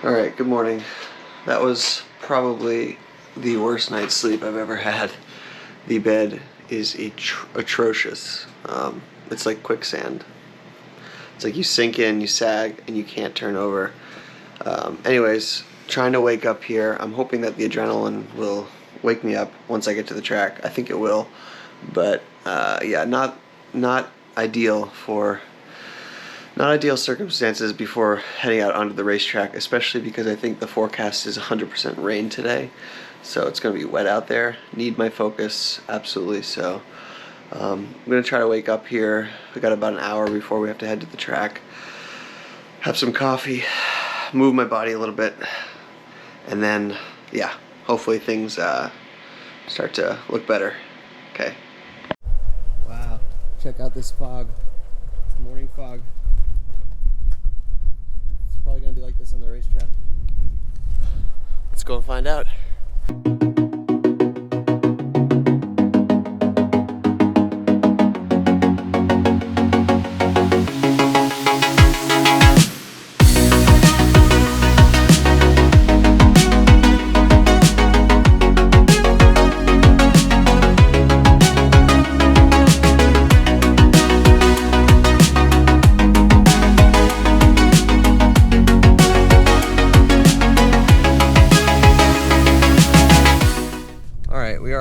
Alright, good morning. That was probably the worst night's sleep I've ever had. The bed is atrocious. It's like quicksand. It's like you sink in, you sag, and you can't turn over. Anyways, trying to wake up here. I'm hoping that the adrenaline will wake me up once I get to the track. I think it will. But yeah, not ideal circumstances before heading out onto the racetrack, especially because I think the forecast is 100% rain today, so it's going to be wet out there. Need my focus, absolutely. So I'm going to try to wake up here. We got about an hour before we have to head to the track, have some coffee, move my body a little bit, and then yeah, hopefully things start to look better. Okay. Wow, check out this fog. It's morning fog. Probably gonna be like this on the racetrack. Let's go and find out.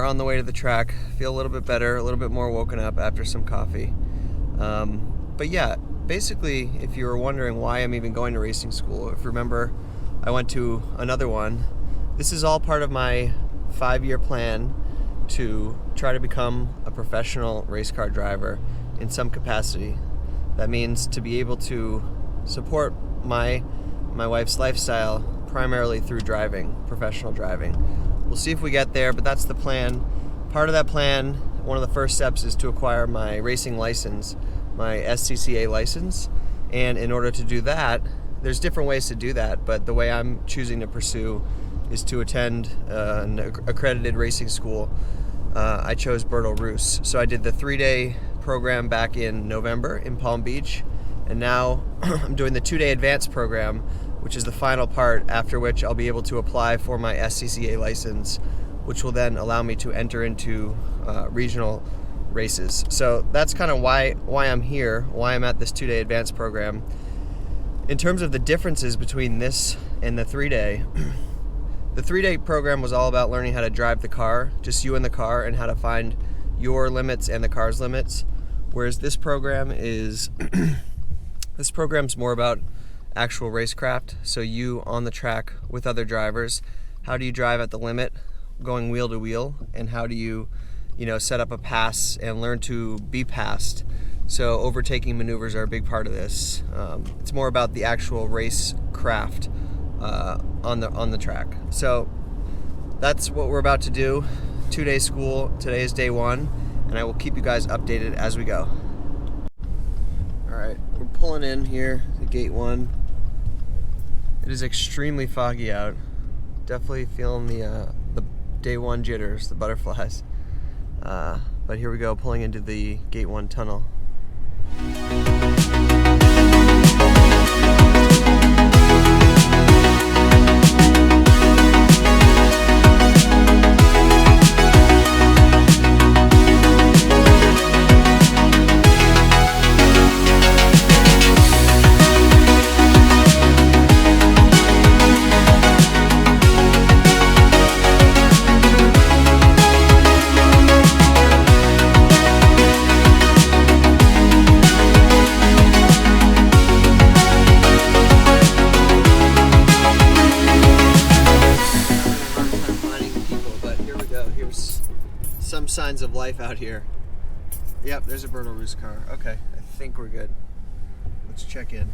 On the way to the track. Feel a little bit better, a little bit more woken up after some coffee. But yeah, basically, if you were wondering why I'm even going to racing school, if you remember, I went to another one. This is all part of my 5-year plan to try to become a professional race car driver in some capacity. That means to be able to support my wife's lifestyle primarily through driving, professional driving. We'll see if we get there, but that's the plan. Part of that plan, one of the first steps is to acquire my racing license, my SCCA license. And in order to do that, there's different ways to do that, but the way I'm choosing to pursue is to attend an accredited racing school. I chose Bertil Roos. So I did the 3-day program back in November in Palm Beach, and now I'm doing the 2-day advanced program, which is the final part, after which I'll be able to apply for my SCCA license, which will then allow me to enter into regional races. So that's kind of why I'm here, why I'm at this 2-day advanced program. In terms of the differences between this and the 3-day, the 3-day program was all about learning how to drive the car, just you in the car, and how to find your limits and the car's limits. Whereas this program is, this program's more about actual racecraft, so you on the track with other drivers. How do you drive at the limit, going wheel to wheel, and how do you set up a pass and learn to be passed? So overtaking maneuvers are a big part of this. It's more about the actual racecraft on the track. So that's what we're about to do. 2-day school. Today is day 1, and I will keep you guys updated as we go. All right, we're pulling in here to gate 1. It is extremely foggy out. Definitely feeling the day 1 jitters, the butterflies. But here we go, pulling into the gate 1 tunnel. Some signs of life out here. Yep, there's a Bertil Roos car. Okay, I think we're good. Let's check in.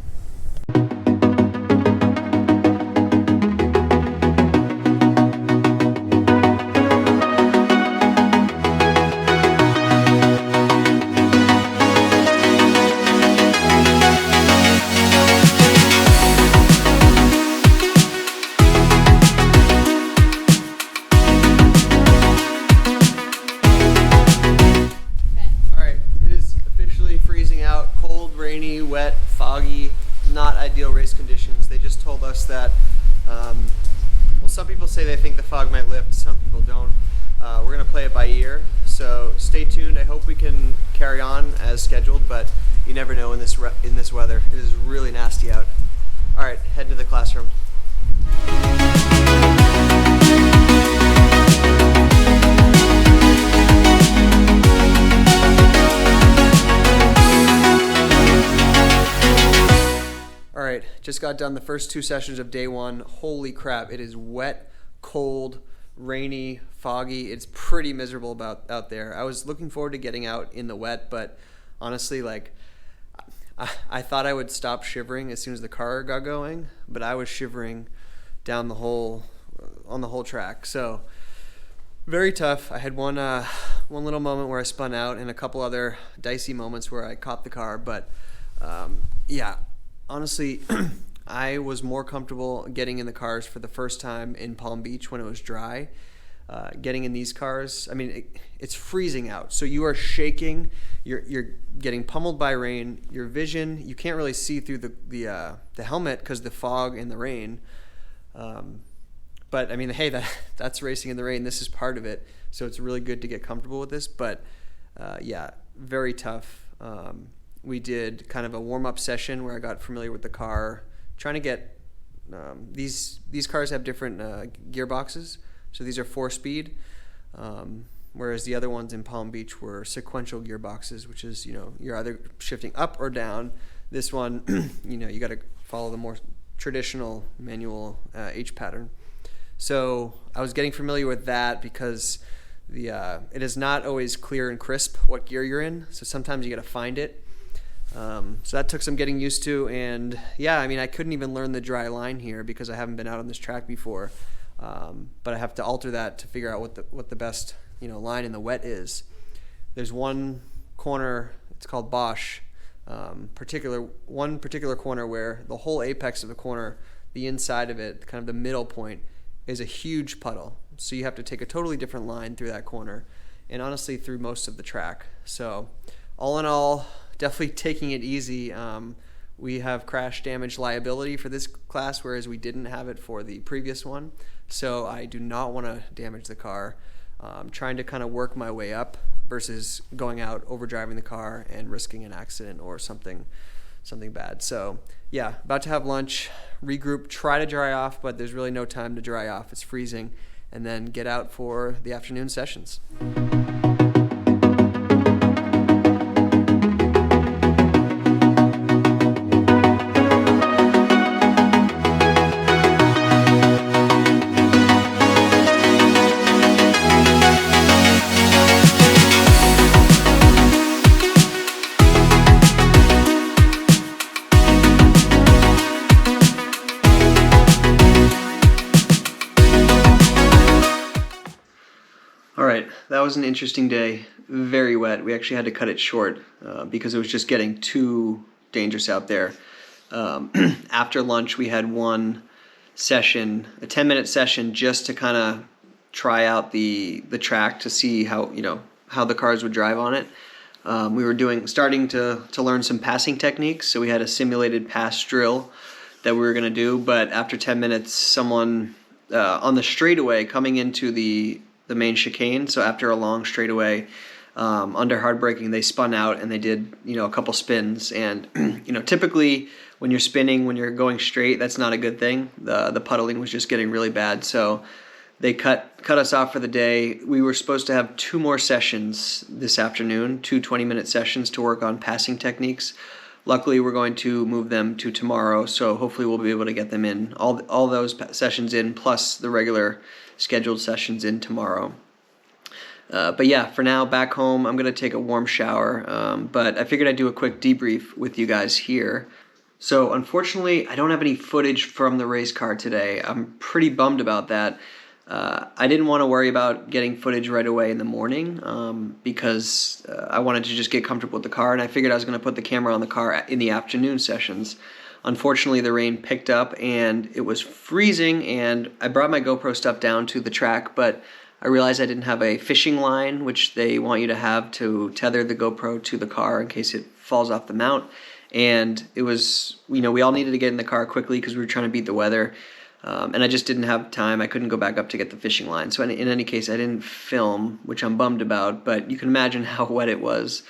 Cold, rainy, wet, foggy, not ideal race conditions. They just told us that Well, some people say they think the fog might lift, some people don't. We're going to play it by ear, so stay tuned. I hope we can carry on as scheduled, but you never know in this weather. It is really nasty out. All right, head to the classroom. All right, just got done the first 2 sessions of day 1. Holy crap, it is wet, cold, rainy, foggy. It's pretty miserable out there. I was looking forward to getting out in the wet, but honestly, like, I thought I would stop shivering as soon as the car got going, but I was shivering down the whole on the whole track. So very tough. I had one little moment where I spun out, and a couple other dicey moments where I caught the car. But yeah, honestly, I was more comfortable getting in the cars for the first time in Palm Beach when it was dry. Getting in these cars, I mean, it's freezing out, so you are shaking. You're getting pummeled by rain. Your vision, you can't really see through the helmet because the fog and the rain. But I mean, hey, that's racing in the rain. This is part of it, so it's really good to get comfortable with this. But yeah, very tough. We did kind of a warm-up session where I got familiar with the car, trying to get these cars have different gearboxes. So these are 4-speed, whereas the other ones in Palm Beach were sequential gearboxes, which is, you're either shifting up or down. This one, you got to follow the more traditional manual H pattern. So I was getting familiar with that because it is not always clear and crisp what gear you're in. So sometimes you got to find it. So that took some getting used to. And yeah, I mean, I couldn't even learn the dry line here because I haven't been out on this track before. But I have to alter that to figure out what the best line in the wet is. There's one corner, it's called Bosch, one particular corner where the whole apex of the corner, the inside of it, kind of the middle point, is a huge puddle. So you have to take a totally different line through that corner, and honestly through most of the track. So all in all, definitely taking it easy. We have crash damage liability for this class, whereas we didn't have it for the previous one. So I do not want to damage the car. I'm trying to kind of work my way up versus going out, overdriving the car, and risking an accident or something bad. So yeah, about to have lunch, regroup, try to dry off, but there's really no time to dry off. It's freezing, and then get out for the afternoon sessions. All right, that was an interesting day. Very wet. We actually had to cut it short because it was just getting too dangerous out there. After lunch, we had one session, a 10-minute session, just to kind of try out the track to see how the cars would drive on it. We were starting to learn some passing techniques, so we had a simulated pass drill that we were going to do. But after 10 minutes, someone on the straightaway coming into the main chicane, so after a long straightaway, under hard braking, they spun out and they did a couple spins. And typically when you're spinning, when you're going straight, that's not a good thing. The puddling was just getting really bad, so they cut us off for the day. We were supposed to have 2 more sessions this afternoon, 2 20-minute sessions to work on passing techniques. Luckily, we're going to move them to tomorrow, so hopefully we'll be able to get them in, all those sessions in, plus the regular scheduled sessions in tomorrow. But yeah, for now, back home, I'm going to take a warm shower, but I figured I'd do a quick debrief with you guys here. So unfortunately, I don't have any footage from the race car today. I'm pretty bummed about that. I didn't want to worry about getting footage right away in the morning because I wanted to just get comfortable with the car, and I figured I was going to put the camera on the car in the afternoon sessions. Unfortunately, the rain picked up and it was freezing, and I brought my GoPro stuff down to the track, but I realized I didn't have a fishing line, which they want you to have to tether the GoPro to the car in case it falls off the mount. And it was, we all needed to get in the car quickly because we were trying to beat the weather. And I just didn't have time. I couldn't go back up to get the fishing line. So in any case, I didn't film, which I'm bummed about, but you can imagine how wet it was,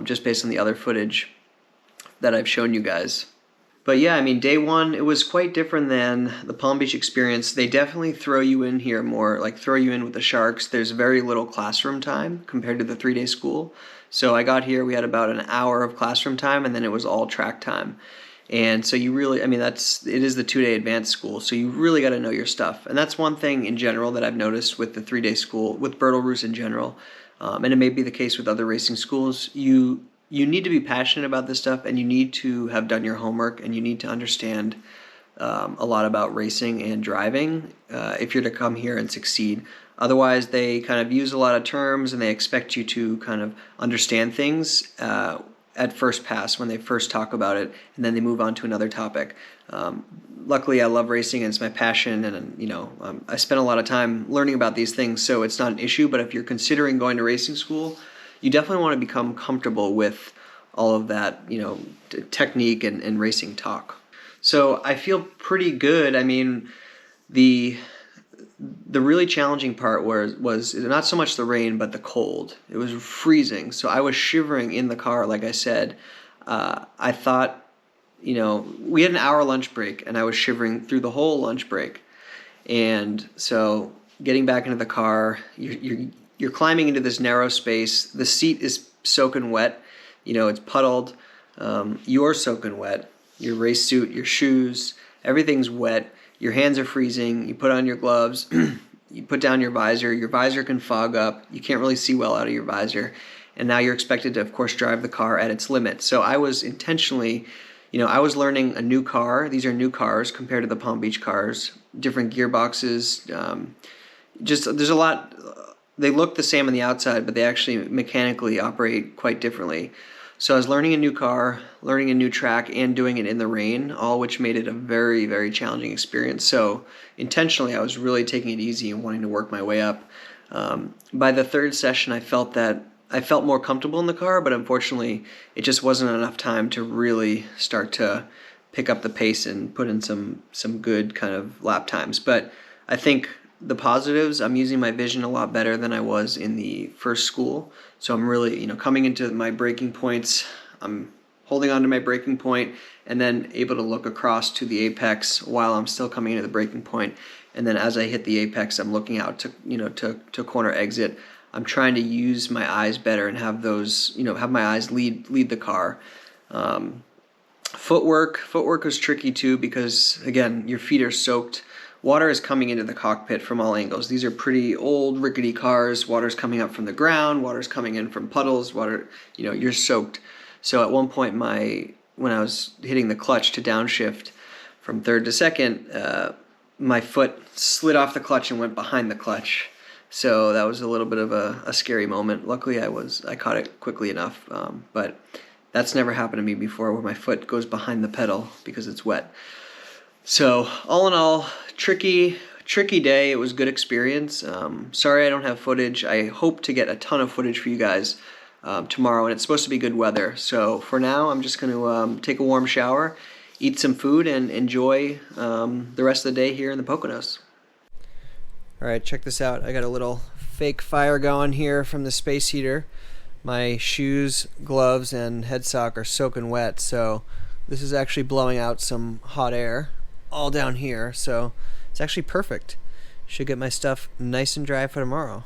just based on the other footage that I've shown you guys. But yeah, I mean, day one, it was quite different than the Palm Beach experience. They definitely throw you in here more, like throw you in with the sharks. There's very little classroom time compared to the 3-day school. So I got here, we had about an hour of classroom time, and then it was all track time. And so you really, I mean, it is the 2-day advanced school, so you really got to know your stuff. And that's one thing in general that I've noticed with the 3-day school, with Bertil Roos in general, and it may be the case with other racing schools. You need to be passionate about this stuff, and you need to have done your homework, and you need to understand a lot about racing and driving if you're to come here and succeed. Otherwise, they kind of use a lot of terms, and they expect you to kind of understand things at first pass when they first talk about it, and then they move on to another topic. Luckily, I love racing, and it's my passion, and I spent a lot of time learning about these things, so it's not an issue. But if you're considering going to racing school, you definitely want to become comfortable with all of that, technique and racing talk. So I feel pretty good. I mean, the really challenging part was not so much the rain, but the cold. It was freezing, so I was shivering in the car. Like I said, I thought, we had an hour lunch break, and I was shivering through the whole lunch break. And so getting back into the car, you're climbing into this narrow space. The seat is soaking wet. It's puddled. You're soaking wet. Your race suit, your shoes, everything's wet. Your hands are freezing. You put on your gloves. You put down your visor. Your visor can fog up. You can't really see well out of your visor. And now you're expected to, of course, drive the car at its limit. So I was intentionally, I was learning a new car. These are new cars compared to the Palm Beach cars. Different gearboxes. There's a lot. They look the same on the outside, but they actually mechanically operate quite differently. So I was learning a new car, learning a new track, and doing it in the rain, all which made it a very, very challenging experience. So intentionally, I was really taking it easy and wanting to work my way up. By the third session, I felt more comfortable in the car, but unfortunately, it just wasn't enough time to really start to pick up the pace and put in some good kind of lap times. But I think the positives, I'm using my vision a lot better than I was in the first school. So I'm really, coming into my braking points, I'm holding on to my braking point and then able to look across to the apex while I'm still coming into the braking point. And then as I hit the apex, I'm looking out to corner exit. I'm trying to use my eyes better and have those, have my eyes lead the car. Footwork was tricky too because, again, your feet are soaked. Water is coming into the cockpit from all angles. These are pretty old, rickety cars. Water's coming up from the ground. Water's coming in from puddles. You're soaked. So at one point, when I was hitting the clutch to downshift from third to second, my foot slid off the clutch and went behind the clutch. So that was a little bit of a scary moment. Luckily, I caught it quickly enough. But that's never happened to me before, where my foot goes behind the pedal because it's wet. So all in all, tricky day. It was a good experience. Sorry I don't have footage. I hope to get a ton of footage for you guys tomorrow, and it's supposed to be good weather. So for now, I'm just going to take a warm shower, eat some food, and enjoy the rest of the day here in the Poconos. All right, check this out. I got a little fake fire going here from the space heater. My shoes, gloves, and head sock are soaking wet, so this is actually blowing out some hot air all down here, so it's actually perfect. Should get my stuff nice and dry for tomorrow.